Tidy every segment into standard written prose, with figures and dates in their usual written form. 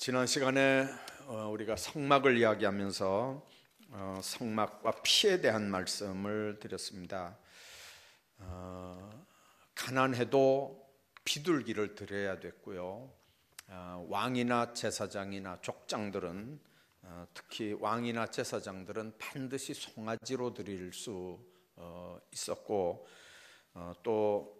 지난 시간에 우리가 성막을 이야기하면서 성막과 피에 대한 말씀을 드렸습니다. 가난해도 비둘기를 드려야 됐고요. 왕이나 제사장이나 족장들은 특히 왕이나 제사장들은 반드시 송아지로 드릴 수 있었고 또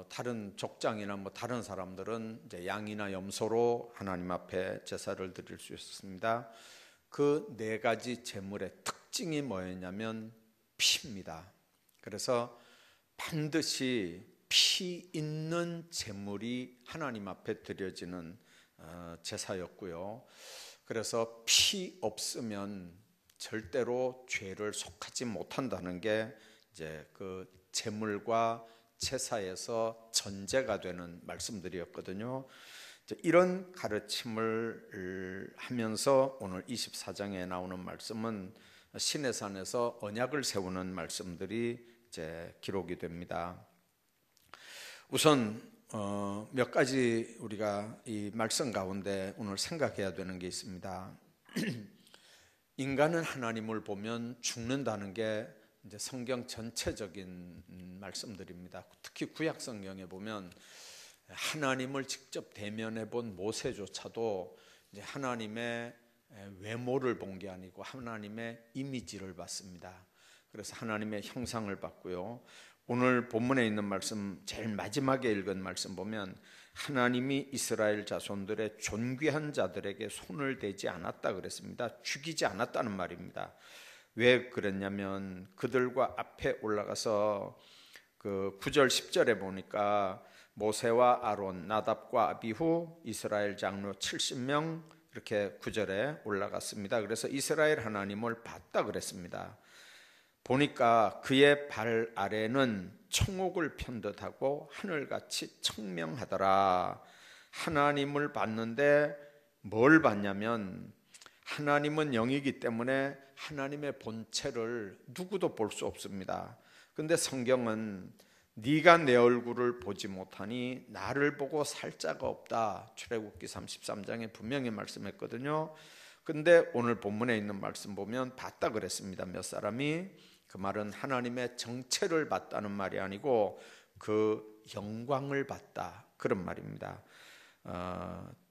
다른 족장이나 다른 사람들은 이제 양이나 염소로 하나님 앞에 제사를 드릴 수 있었습니다. 그 네 가지 제물의 특징이 뭐였냐면 피입니다. 그래서 반드시 피 있는 제물이 하나님 앞에 드려지는 제사였고요. 그래서 피 없으면 절대로 죄를 속하지 못한다는 게 이제 그 제물과 제사에서 전제가 되는 말씀들이었거든요. 이런 가르침을 하면서 오늘 24장에 나오는 말씀은 시내산에서 언약을 세우는 말씀들이 이제 기록이 됩니다. 우선 몇 가지 우리가 이 말씀 가운데 오늘 생각해야 되는 게 있습니다. 인간은 하나님을 보면 죽는다는 게 이제 성경 전체적인 말씀들입니다. 특히 구약 성경에 보면 하나님을 직접 대면해 본 모세조차도 이제 하나님의 외모를 본 게 아니고 하나님의 이미지를 봤습니다. 그래서 하나님의 형상을 봤고요. 오늘 본문에 있는 말씀 제일 마지막에 읽은 말씀 보면 하나님이 이스라엘 자손들의 존귀한 자들에게 손을 대지 않았다 그랬습니다. 죽이지 않았다는 말입니다. 왜 그랬냐면 그들과 앞에 올라가서 그 9절 10절에 보니까 모세와 아론, 나답과 아비후, 이스라엘 장로 70명 이렇게 9절에 올라갔습니다. 그래서 이스라엘 하나님을 봤다 그랬습니다. 보니까 그의 발 아래는 청옥을 편 듯하고 하늘같이 청명하더라. 하나님을 봤는데 뭘 봤냐면 하나님은 영이기 때문에 하나님의 본체를 누구도 볼 수 없습니다. 근데 성경은 네가 내 얼굴을 보지 못하니 나를 보고 살 자가 없다. 출애굽기 33장에 분명히 말씀했거든요. 근데 오늘 본문에 있는 말씀 보면 봤다 그랬습니다. 몇 사람이. 그 말은 하나님의 정체를 봤다는 말이 아니고 그 영광을 봤다 그런 말입니다.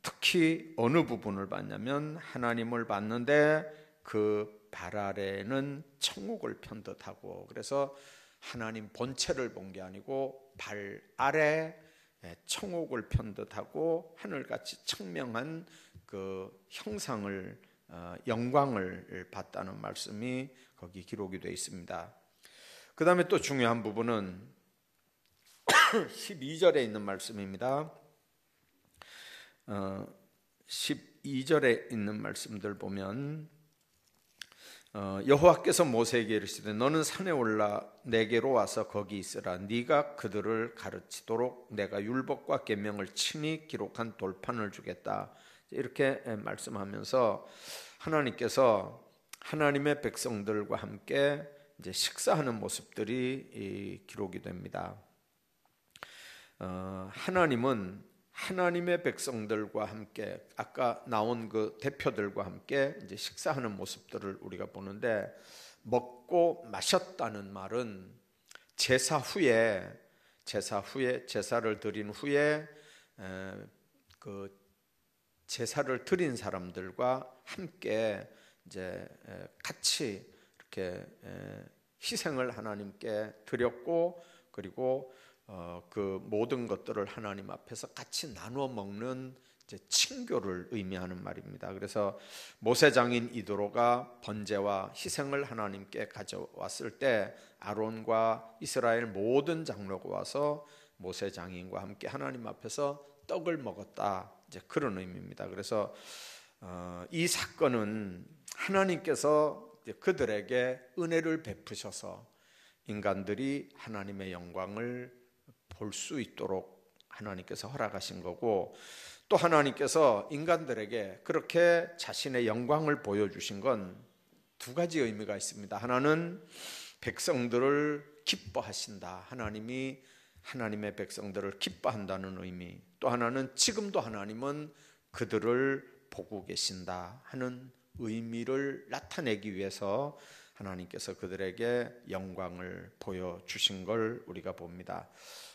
특히 어느 부분을 봤냐면 하나님을 봤는데 그 발 아래는 청옥을 편 듯하고, 그래서 하나님 본체를 본 게 아니고 발 아래 청옥을 편 듯하고 하늘같이 청명한 그 형상을 영광을 봤다는 말씀이 거기 기록이 되어 있습니다. 그 다음에 또 중요한 부분은 12절에 있는 말씀입니다. 12절에 있는 말씀들 보면 여호와께서 모세에게 이르시되 너는 산에 올라 내게로 와서 거기 있으라. 네가 그들을 가르치도록 내가 율법과 계명을 친히 기록한 돌판을 주겠다. 이렇게 말씀하면서 하나님께서 하나님의 백성들과 함께 이제 식사하는 모습들이 기록이 됩니다. 하나님은 하나님의 백성들과 함께 아까 나온 그 대표들과 함께 이제 식사하는 모습들을 우리가 보는데, 먹고 마셨다는 말은 제사 후에 제사를 드린 후에 그 제사를 드린 사람들과 함께 이제 같이 이렇게 희생을 하나님께 드렸고, 그리고 그 모든 것들을 하나님 앞에서 같이 나누어 먹는 이제 친교를 의미하는 말입니다. 그래서 모세장인 이드로가 번제와 희생을 하나님께 가져왔을 때 아론과 이스라엘 모든 장로가 와서 모세장인과 함께 하나님 앞에서 떡을 먹었다, 이제 그런 의미입니다. 그래서 이 사건은 하나님께서 그들에게 은혜를 베푸셔서 인간들이 하나님의 영광을 볼 수 있도록 하나님께서 허락하신 거고, 또 하나님께서 인간들에게 그렇게 자신의 영광을 보여주신 건 두 가지 의미가 있습니다. 하나는 백성들을 기뻐하신다. 하나님이 하나님의 백성들을 기뻐한다는 의미. 또 하나는 지금도 하나님은 그들을 보고 계신다 하는 의미를 나타내기 위해서 하나님께서 그들에게 영광을 보여주신 걸 우리가 봅니다.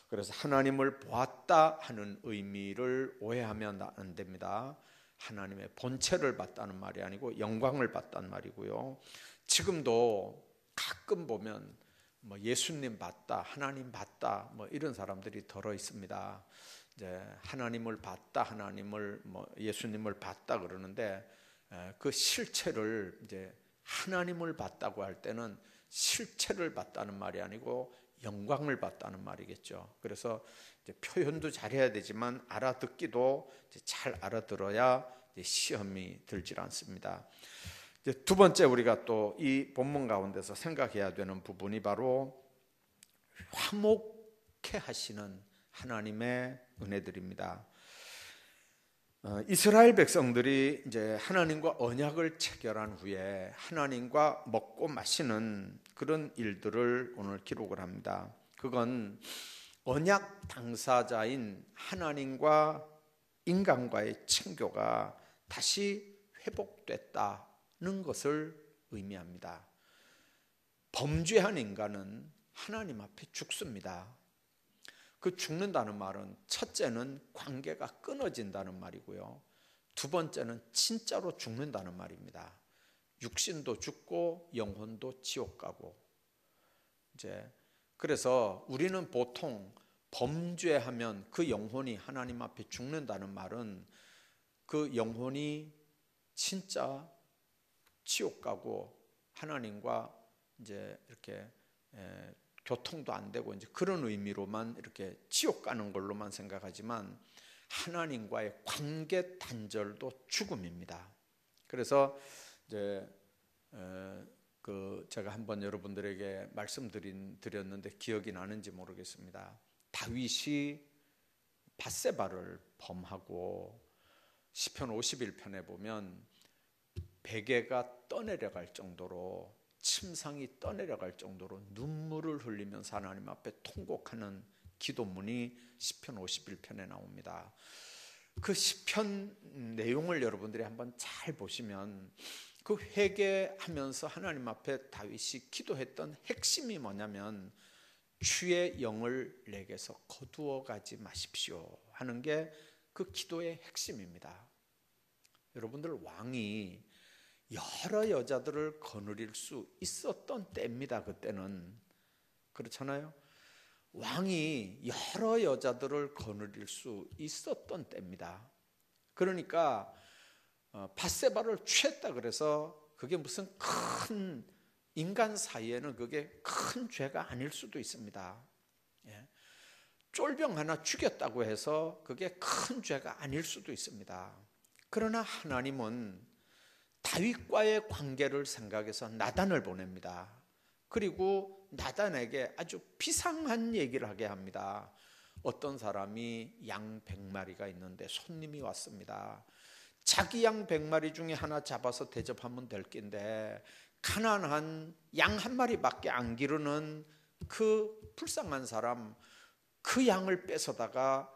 그래서 하나님을 보았다 하는 의미를 오해하면 안 됩니다. 하나님의 본체를 봤다는 말이 아니고 영광을 봤다는 말이고요. 지금도 가끔 보면 뭐 예수님 봤다, 하나님 봤다, 뭐 이런 사람들이 덜어 있습니다. 이제 하나님을 봤다, 하나님을 예수님을 봤다 그러는데 그 실체를 이제 하나님을 봤다고 할 때는 실체를 봤다는 말이 아니고 영광을 봤다는 말이겠죠. 그래서 이제 표현도 잘해야 되지만 알아듣기도 이제 잘 알아들어야 이제 시험이 들질 않습니다. 이제 두 번째 우리가 또 이 본문 가운데서 생각해야 되는 부분이 바로 화목해 하시는 하나님의 은혜들입니다. 이스라엘 백성들이 이제 하나님과 언약을 체결한 후에 하나님과 먹고 마시는 그런 일들을 오늘 기록을 합니다. 그건 언약 당사자인 하나님과 인간과의 친교가 다시 회복됐다는 것을 의미합니다. 범죄한 인간은 하나님 앞에 죽습니다. 그 죽는다는 말은 첫째는 관계가 끊어진다는 말이고요. 두 번째는 진짜로 죽는다는 말입니다. 육신도 죽고 영혼도 지옥 가고. 이제 그래서 우리는 보통 범죄하면 그 영혼이 하나님 앞에 죽는다는 말은 그 영혼이 진짜 지옥 가고 하나님과 이제 이렇게 교통도 안 되고 이제 그런 의미로만 이렇게 지옥 가는 걸로만 생각하지만 하나님과의 관계 단절도 죽음입니다. 그래서 이제 제가 한번 여러분들에게 말씀드렸는데 기억이 나는지 모르겠습니다. 다윗이 밧세바를 범하고 시편 51편에 보면 베개가 떠내려갈 정도로 침상이 떠내려갈 정도로 눈물을 흘리면서 하나님 앞에 통곡하는 기도문이 시편 51편에 나옵니다. 그 시편 내용을 여러분들이 한번 잘 보시면 그 회개하면서 하나님 앞에 다윗이 기도했던 핵심이 뭐냐면 주의 영을 내게서 거두어 가지 마십시오 하는 게 그 기도의 핵심입니다. 여러분들 왕이 여러 여자들을 거느릴 수 있었던 때입니다. 그때는 그렇잖아요. 왕이 여러 여자들을 거느릴 수 있었던 때입니다. 그러니까 밧세바를 취했다 그래서 그게 무슨 큰 인간 사이에는 그게 큰 죄가 아닐 수도 있습니다. 예. 쫄병 하나 죽였다고 해서 그게 큰 죄가 아닐 수도 있습니다. 그러나 하나님은 다윗과의 관계를 생각해서 나단을 보냅니다. 그리고 나단에게 아주 비상한 얘기를 하게 합니다. 어떤 사람이 양 100마리가 있는데 손님이 왔습니다. 자기 양 100마리 중에 하나 잡아서 대접하면 될 낀데 가난한 양 1마리밖에 안 기르는 그 불쌍한 사람 그 양을 뺏어다가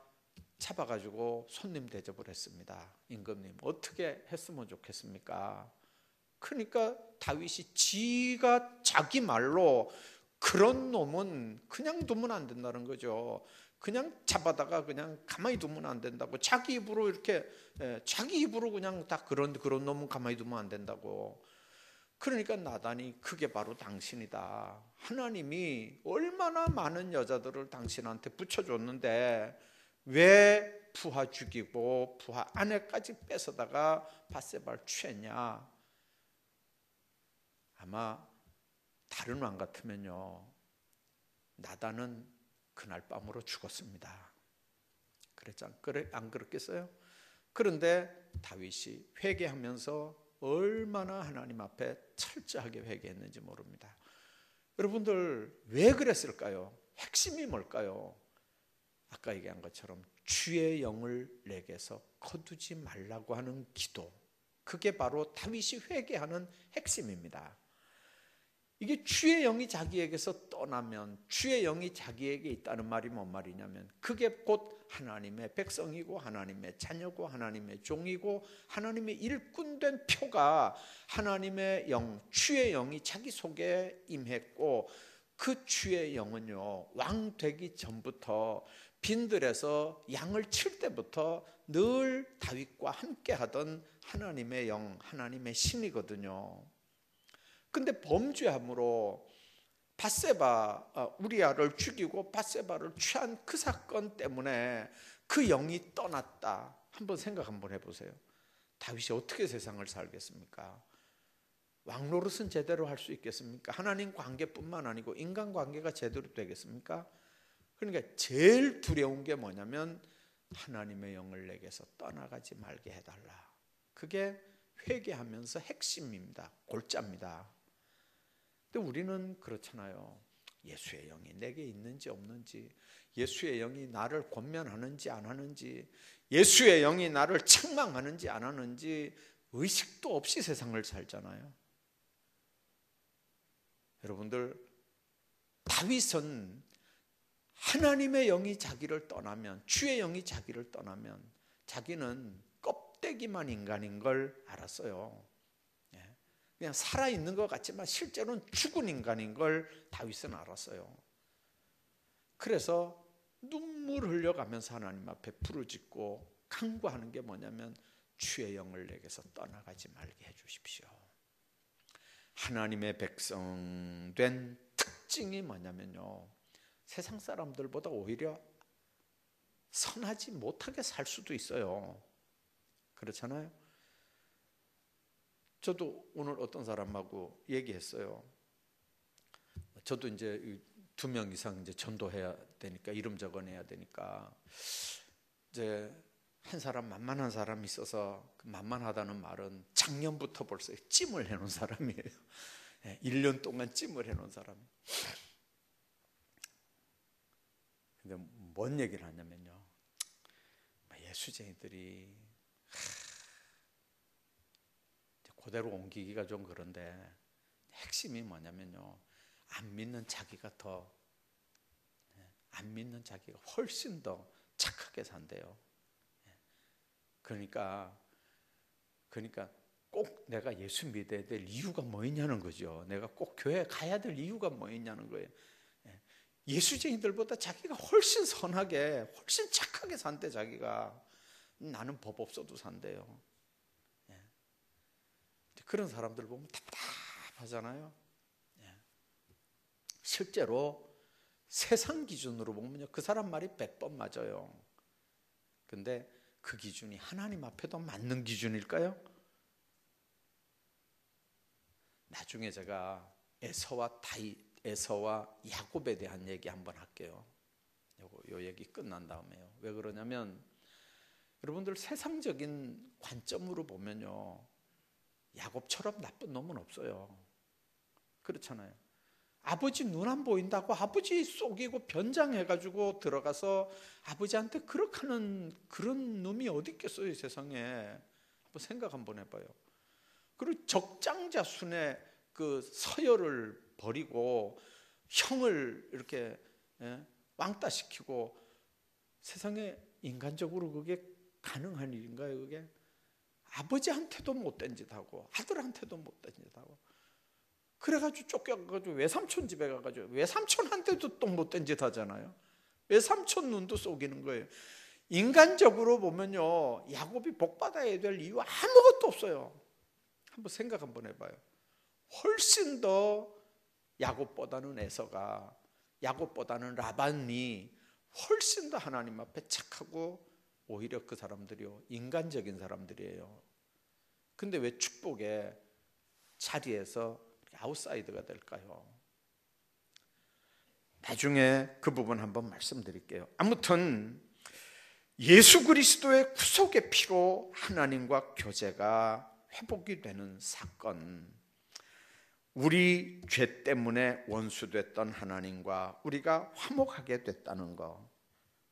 잡아가지고 손님 대접을 했습니다. 임금님 어떻게 했으면 좋겠습니까? 그러니까 다윗이 지가 자기 말로 그런 놈은 그냥 두면 안 된다는 거죠. 그냥 잡아다가 그냥 가만히 두면 안 된다고. 자기 입으로 이렇게 자기 입으로 그냥 다 그런 놈은 가만히 두면 안 된다고. 그러니까 나단이 그게 바로 당신이다. 하나님이 얼마나 많은 여자들을 당신한테 붙여줬는데 왜 부하 죽이고 부하 아내까지 뺏어다가 밧세바를 취했냐. 아마 다른 왕 같으면요 나단은 그날 밤으로 죽었습니다. 안 그렇겠어요? 그런데 다윗이 회개하면서 얼마나 하나님 앞에 철저하게 회개했는지 모릅니다. 여러분들 왜 그랬을까요? 핵심이 뭘까요? 아까 얘기한 것처럼 주의 영을 내게서 거두지 말라고 하는 기도. 그게 바로 다윗이 회개하는 핵심입니다. 이게 주의 영이 자기에게서 떠나면 주의 영이 자기에게 있다는 말이 뭔 말이냐면 그게 곧 하나님의 백성이고 하나님의 자녀고 하나님의 종이고 하나님의 일꾼된 표가 하나님의 영, 주의 영이 자기 속에 임했고 그 주의 영은요 왕 되기 전부터 빈들에서 양을 칠 때부터 늘 다윗과 함께 하던 하나님의 영, 하나님의 신이거든요. 근데 범죄함으로 밧세바 우리아를 죽이고 밧세바를 취한 그 사건 때문에 그 영이 떠났다. 한번 생각 한번 해보세요. 다윗이 어떻게 세상을 살겠습니까? 왕 노릇은 제대로 할 수 있겠습니까? 하나님 관계뿐만 아니고 인간 관계가 제대로 되겠습니까? 그러니까 제일 두려운 게 뭐냐면 하나님의 영을 내게서 떠나가지 말게 해달라. 그게 회개하면서 핵심입니다. 골자입니다. 근데 우리는 그렇잖아요. 예수의 영이 내게 있는지 없는지, 예수의 영이 나를 권면하는지 안 하는지, 예수의 영이 나를 책망하는지 안 하는지 의식도 없이 세상을 살잖아요. 여러분들, 다윗은 하나님의 영이 자기를 떠나면, 주의 영이 자기를 떠나면 자기는 껍데기만 인간인 걸 알았어요. 그냥 살아있는 것 같지만 실제로는 죽은 인간인 걸 다윗은 알았어요. 그래서 눈물 흘려가면서 하나님 앞에 부르짖고 간구하는 게 뭐냐면 주의 영을 내게서 떠나가지 말게 해주십시오. 하나님의 백성된 특징이 뭐냐면요, 세상 사람들보다 오히려 선하지 못하게 살 수도 있어요. 그렇잖아요. 저도 오늘 어떤 사람하고 얘기했어요. 저도 이제 2명 이상 이제 전도해야 되니까 이름 적어내야 되니까 이제 한 사람 만만한 사람이 있어서 그 만만하다는 말은 작년부터 벌써 찜을 해놓은 사람이에요. 1년 동안 찜을 해놓은 사람. 근데 뭔 얘기를 하냐면요, 예수쟁이들이 그대로 옮기기가 좀 그런데 핵심이 뭐냐면요, 안 믿는 자기가 훨씬 더 착하게 산대요. 그러니까 꼭 내가 예수 믿어야 될 이유가 뭐 있냐는 거죠. 내가 꼭 교회 가야 될 이유가 뭐 있냐는 거예요. 예수쟁이들보다 자기가 훨씬 선하게, 훨씬 착하게 산대. 자기가 나는 법 없어도 산대요. 그런 사람들 보면 답답하잖아요. 실제로 세상 기준으로 보면요, 그 사람 말이 100번 맞아요. 근데 그 기준이 하나님 앞에도 맞는 기준일까요? 나중에 제가 에서와 야곱에 대한 얘기 한번 할게요. 요 얘기 끝난 다음에요. 왜 그러냐면 여러분들 세상적인 관점으로 보면요, 야곱처럼 나쁜 놈은 없어요. 그렇잖아요. 아버지 눈 안 보인다고 아버지 속이고 변장해가지고 들어가서 아버지한테 그렇게 하는 그런 놈이 어디 있겠어요, 이 세상에. 한번 생각 한번 해봐요. 그리고 적장자순의 그 서열을 버리고 형을 이렇게 왕따시키고, 세상에 인간적으로 그게 가능한 일인가요? 그게 아버지한테도 못된 짓 하고 아들한테도 못된 짓 하고, 그래가지고 쫓겨가지고 외삼촌 집에 가가지고 외삼촌한테도 또 못된 짓 하잖아요. 외삼촌 눈도 속이는 거예요. 인간적으로 보면요, 야곱이 복받아야 될 이유 아무것도 없어요. 한번 생각 한번 해봐요. 훨씬 더 야곱보다는 에서가, 야곱보다는 라반이 훨씬 더 하나님 앞에 착하고 오히려 그 사람들이요, 인간적인 사람들이에요. 근데 왜 축복의 자리에서 아웃사이더가 될까요? 나중에 그 부분 한번 말씀드릴게요. 아무튼 예수 그리스도의 구속의 피로 하나님과 교제가 회복이 되는 사건, 우리 죄 때문에 원수됐던 하나님과 우리가 화목하게 됐다는 거,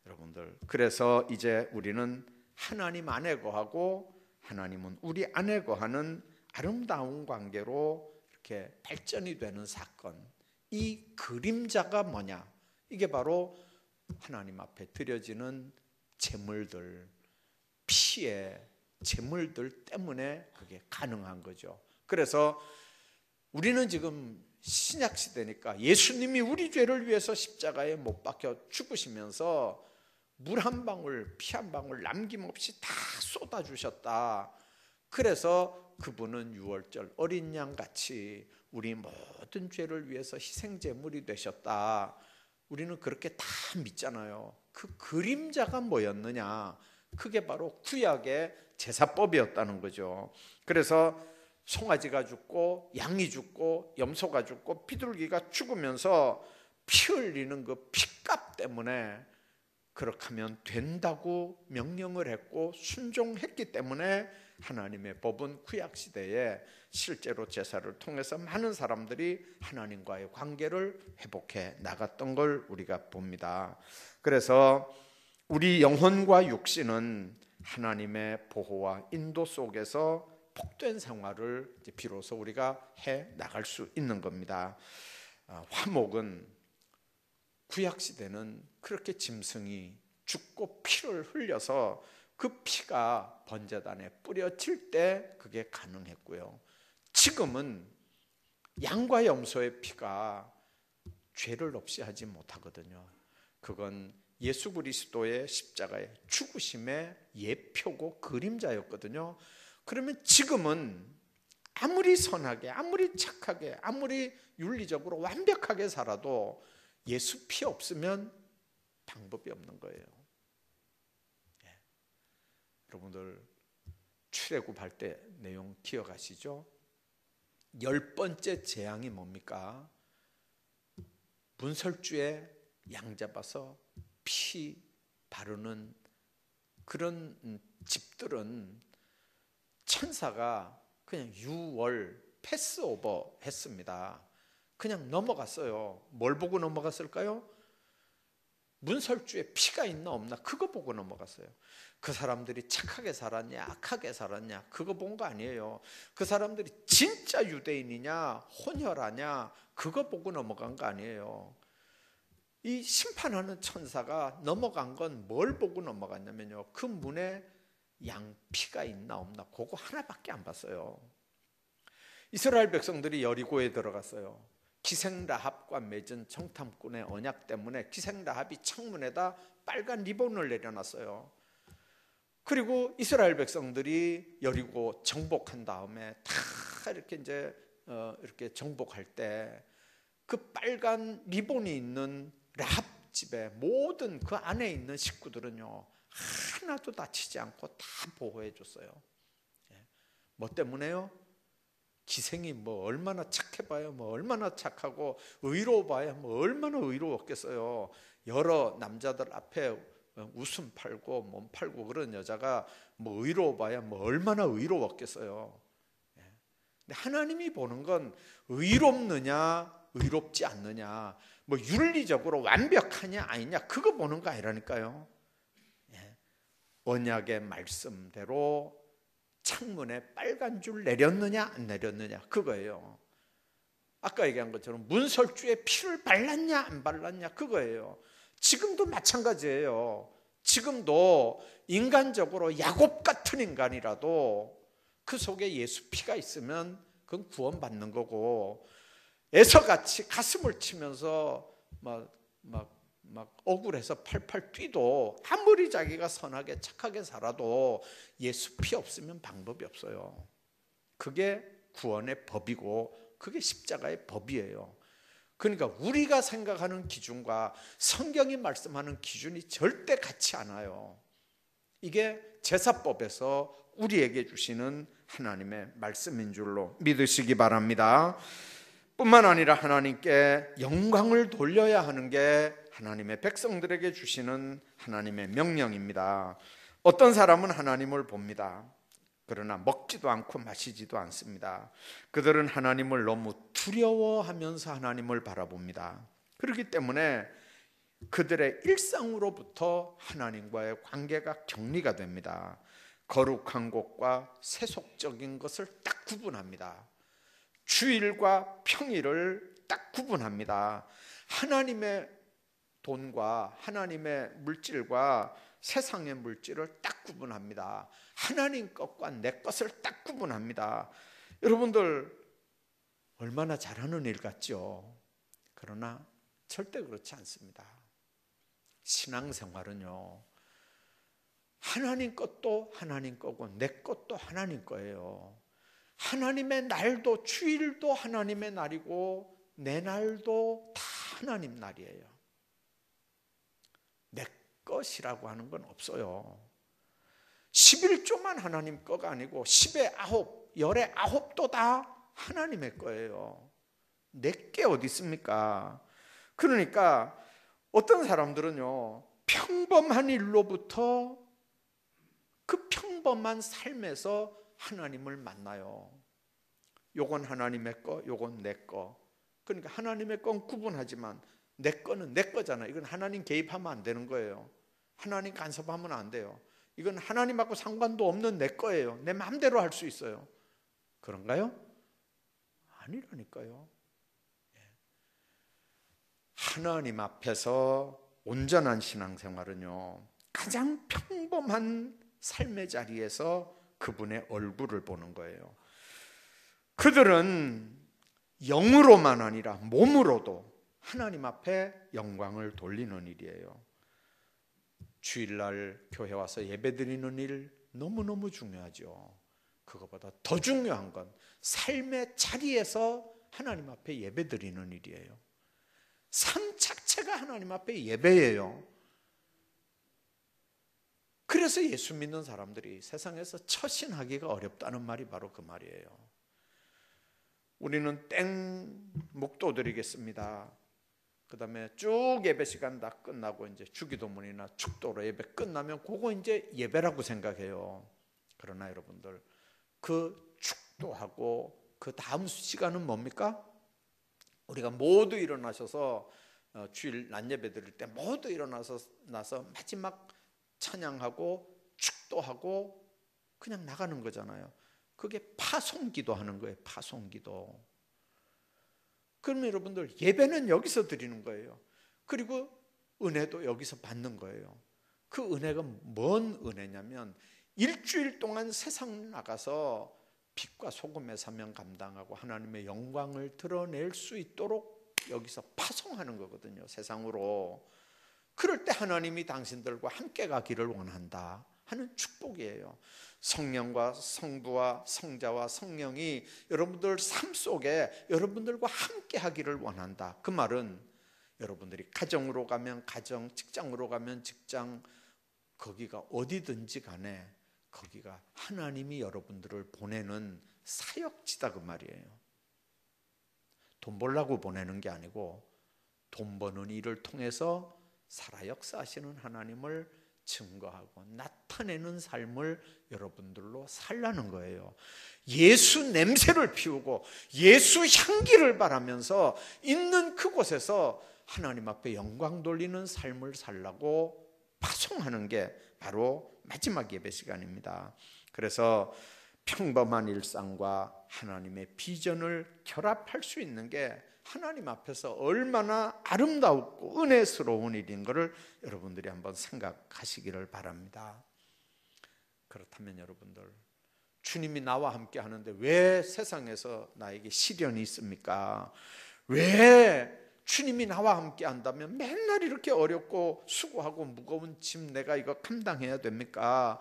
여러분들, 그래서 이제 우리는 하나님 안에 거하고 하나님은 우리 안에 거하는 아름다운 관계로 이렇게 이렇게 발전이 되는 사건, 이 그림자가 뭐냐? 이게 바로 하나님 앞에 드려지는 제물들, 피의 제물들 때문에 그게 가능한 거죠. 그래서 우리는 지금 신약 시대니까 예수님이 우리 죄를 위해서 십자가에 못 박혀 죽으시면서 물 한 방울, 피 한 방울 남김없이 다 쏟아주셨다. 그래서 그분은 유월절 어린 양같이 우리 모든 죄를 위해서 희생제물이 되셨다. 우리는 그렇게 다 믿잖아요. 그 그림자가 뭐였느냐? 그게 바로 구약의 제사법이었다는 거죠. 그래서 송아지가 죽고 양이 죽고 염소가 죽고 비둘기가 죽으면서 피 흘리는 그 피값 때문에 그렇게 하면 된다고 명령을 했고 순종했기 때문에 하나님의 법은 구약시대에 실제로 제사를 통해서 많은 사람들이 하나님과의 관계를 회복해 나갔던 걸 우리가 봅니다. 그래서 우리 영혼과 육신은 하나님의 보호와 인도 속에서 복된 생활을 비로소 우리가 해 나갈 수 있는 겁니다. 화목은 구약시대는 그렇게 짐승이 죽고 피를 흘려서 그 피가 번제단에 뿌려질 때 그게 가능했고요. 지금은 양과 염소의 피가 죄를 없이 하지 못하거든요. 그건 예수 그리스도의 십자가의 죽으심의 예표고 그림자였거든요. 그러면 지금은 아무리 선하게, 아무리 착하게, 아무리 윤리적으로 완벽하게 살아도 예수 피 없으면 방법이 없는 거예요. 여러분들 출애굽할 때 내용 기억하시죠? 10번째 재앙이 뭡니까? 문설주에 양 잡아서 피 바르는 그런 집들은 천사가 그냥 유월 패스오버 했습니다. 그냥 넘어갔어요. 뭘 보고 넘어갔을까요? 문설주에 피가 있나 없나 그거 보고 넘어갔어요. 그 사람들이 착하게 살았냐 악하게 살았냐 그거 본 거 아니에요. 그 사람들이 진짜 유대인이냐 혼혈하냐 그거 보고 넘어간 거 아니에요. 이 심판하는 천사가 넘어간 건 뭘 보고 넘어갔냐면요, 그 문에 양피가 있나 없나 그거 하나밖에 안 봤어요. 이스라엘 백성들이 여리고에 들어갔어요. 기생라합과 맺은 정탐꾼의 언약 때문에 기생라합이 창문에다 빨간 리본을 내려놨어요. 그리고 이스라엘 백성들이 여리고 정복한 다음에 다 이렇게 이제 이렇게 정복할 때 그 빨간 리본이 있는 라합 집에 모든 그 안에 있는 식구들은요 하나도 다치지 않고 다 보호해 줬어요. 뭐 때문에요? 기생이 뭐 얼마나 착해봐야 뭐 얼마나 착하고 의로워봐야 뭐 얼마나 의로웠겠어요. 여러 남자들 앞에 웃음 팔고 몸 팔고 그런 여자가 뭐 의로워봐야 뭐 얼마나 의로웠겠어요. 근데 하나님이 보는 건 의롭느냐 의롭지 않느냐, 뭐 윤리적으로 완벽하냐 아니냐 그거 보는 거 아니라니까요. 언약의 말씀대로 창문에 빨간 줄 내렸느냐 안 내렸느냐 그거예요. 아까 얘기한 것처럼 문설주에 피를 발랐냐 안 발랐냐 그거예요. 지금도 마찬가지예요. 지금도 인간적으로 야곱 같은 인간이라도 그 속에 예수 피가 있으면 그건 구원받는 거고, 에서같이 가슴을 치면서 막 억울해서 팔팔 뛰도 아무리 자기가 선하게 착하게 살아도 예수 피 없으면 방법이 없어요. 그게 구원의 법이고 그게 십자가의 법이에요. 그러니까 우리가 생각하는 기준과 성경이 말씀하는 기준이 절대 같지 않아요. 이게 제사법에서 우리에게 주시는 하나님의 말씀인 줄로 믿으시기 바랍니다. 뿐만 아니라 하나님께 영광을 돌려야 하는 게 하나님의 백성들에게 주시는 하나님의 명령입니다. 어떤 사람은 하나님을 봅니다. 그러나 먹지도 않고 마시지도 않습니다. 그들은 하나님을 너무 두려워하면서 하나님을 바라봅니다. 그렇기 때문에 그들의 일상으로부터 하나님과의 관계가 격리가 됩니다. 거룩한 것과 세속적인 것을 딱 구분합니다. 주일과 평일을 딱 구분합니다. 하나님의 돈과 하나님의 물질과 세상의 물질을 딱 구분합니다. 하나님 것과 내 것을 딱 구분합니다. 여러분들 얼마나 잘하는 일 같죠? 그러나 절대 그렇지 않습니다. 신앙생활은요, 하나님 것도 하나님 거고 내 것도 하나님 거예요. 하나님의 날도 주일도 하나님의 날이고 내 날도 다 하나님 날이에요. 내 것이라고 하는 건 없어요. 11조만 하나님 거가 아니고 10의 9, 10의 9도 다 하나님의 거예요. 내게 어디 있습니까? 그러니까 어떤 사람들은요, 평범한 일로부터 그 평범한 삶에서 하나님을 만나요. 요건 하나님의 거, 요건 내 거. 그러니까 하나님의 건 구분하지만 내 거는 내 거잖아요. 이건 하나님 개입하면 안 되는 거예요. 하나님 간섭하면 안 돼요. 이건 하나님하고 상관도 없는 내 거예요. 내 마음대로 할 수 있어요. 그런가요? 아니라니까요. 하나님 앞에서 온전한 신앙생활은요, 가장 평범한 삶의 자리에서 그분의 얼굴을 보는 거예요. 그들은 영으로만 아니라 몸으로도 하나님 앞에 영광을 돌리는 일이에요. 주일날 교회 와서 예배드리는 일 너무너무 중요하죠. 그것보다 더 중요한 건 삶의 자리에서 하나님 앞에 예배드리는 일이에요. 삶 자체가 하나님 앞에 예배예요. 그래서 예수 믿는 사람들이 세상에서 처신하기가 어렵다는 말이 바로 그 말이에요. 우리는 땡 목도 드리겠습니다. 그 다음에 쭉 예배 시간 다 끝나고 이제 주기도문이나 축도로 예배 끝나면 그거 이제 예배라고 생각해요. 그러나 여러분들, 그 축도하고 그 다음 시간은 뭡니까? 우리가 모두 일어나셔서 주일 낮 예배 드릴 때 모두 일어나서 마지막 찬양하고 축도하고 그냥 나가는 거잖아요. 그게 파송기도 하는 거예요. 파송기도. 그러면 여러분들, 예배는 여기서 드리는 거예요. 그리고 은혜도 여기서 받는 거예요. 그 은혜가 뭔 은혜냐면, 일주일 동안 세상 나가서 빛과 소금의 사명 감당하고 하나님의 영광을 드러낼 수 있도록 여기서 파송하는 거거든요, 세상으로. 그럴 때 하나님이 당신들과 함께 가기를 원한다 하는 축복이에요. 성령과 성부와 성자와 성령이 여러분들 삶 속에 여러분들과 함께 하기를 원한다. 그 말은 여러분들이 가정으로 가면 가정, 직장으로 가면 직장, 거기가 어디든지 간에 거기가 하나님이 여러분들을 보내는 사역지다 그 말이에요. 돈 벌려고 보내는 게 아니고 돈 버는 일을 통해서 살아 역사하시는 하나님을 증거하고 나타내는 삶을 여러분들로 살라는 거예요. 예수 냄새를 피우고 예수 향기를 바라면서 있는 그곳에서 하나님 앞에 영광 돌리는 삶을 살라고 파송하는 게 바로 마지막 예배 시간입니다. 그래서 평범한 일상과 하나님의 비전을 결합할 수 있는 게 하나님 앞에서 얼마나 아름다웠고 은혜스러운 일인 것을 여러분들이 한번 생각하시기를 바랍니다. 그렇다면 여러분들, 주님이 나와 함께 하는데 왜 세상에서 나에게 시련이 있습니까? 왜 주님이 나와 함께 한다면 맨날 이렇게 어렵고 수고하고 무거운 짐 내가 이거 감당해야 됩니까?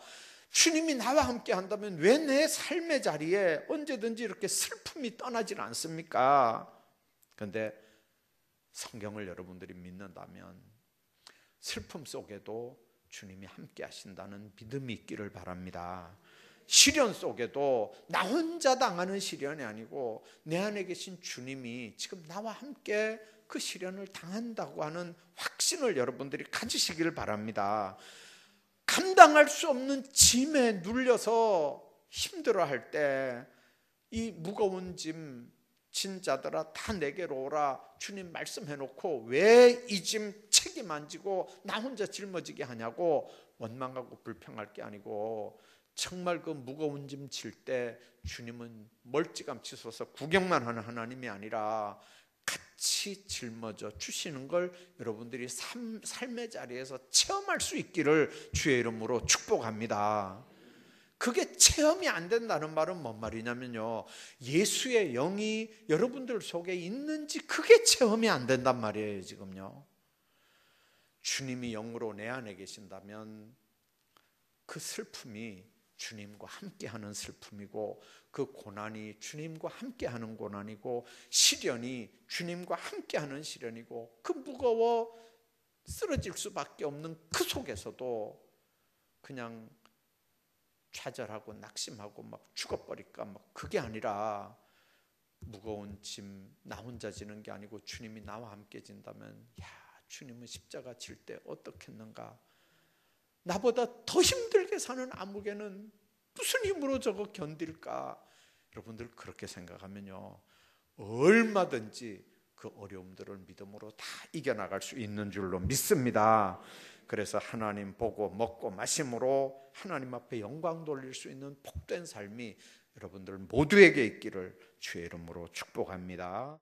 주님이 나와 함께 한다면 왜 내 삶의 자리에 언제든지 이렇게 슬픔이 떠나질 않습니까? 그런데 성경을 여러분들이 믿는다면 슬픔 속에도 주님이 함께 하신다는 믿음이 있기를 바랍니다. 시련 속에도 나 혼자 당하는 시련이 아니고 내 안에 계신 주님이 지금 나와 함께 그 시련을 당한다고 하는 확신을 여러분들이 가지시기를 바랍니다. 감당할 수 없는 짐에 눌려서 힘들어할 때 이 무거운 짐 진자들아 다 내게로 오라 주님 말씀해놓고 왜 이 짐 책임 안 지고 나 혼자 짊어지게 하냐고 원망하고 불평할 게 아니고 정말 그 무거운 짐 질 때 주님은 멀찌감치 서서 구경만 하는 하나님이 아니라 같이 짊어져 주시는 걸 여러분들이 삶의 자리에서 체험할 수 있기를 주의 이름으로 축복합니다. 그게 체험이 안 된다는 말은 뭔 말이냐면요, 예수의 영이 여러분들 속에 있는지 그게 체험이 안 된단 말이에요. 지금요, 주님이 영으로 내 안에 계신다면 그 슬픔이 주님과 함께하는 슬픔이고, 그 고난이 주님과 함께하는 고난이고, 시련이 주님과 함께하는 시련이고, 그 무거워 쓰러질 수밖에 없는 그 속에서도 그냥 좌절하고 낙심하고 막 죽어버릴까 막 그게 아니라, 무거운 짐 나 혼자 지는 게 아니고 주님이 나와 함께 진다면, 야, 주님은 십자가 질 때 어떻겠는가, 나보다 더 힘들게 사는 아무개는 무슨 힘으로 저거 견딜까. 여러분들 그렇게 생각하면요, 얼마든지 그 어려움들을 믿음으로 다 이겨나갈 수 있는 줄로 믿습니다. 그래서 하나님 보고 먹고 마심으로 하나님 앞에 영광 돌릴 수 있는 복된 삶이 여러분들 모두에게 있기를 주의 이름으로 축복합니다.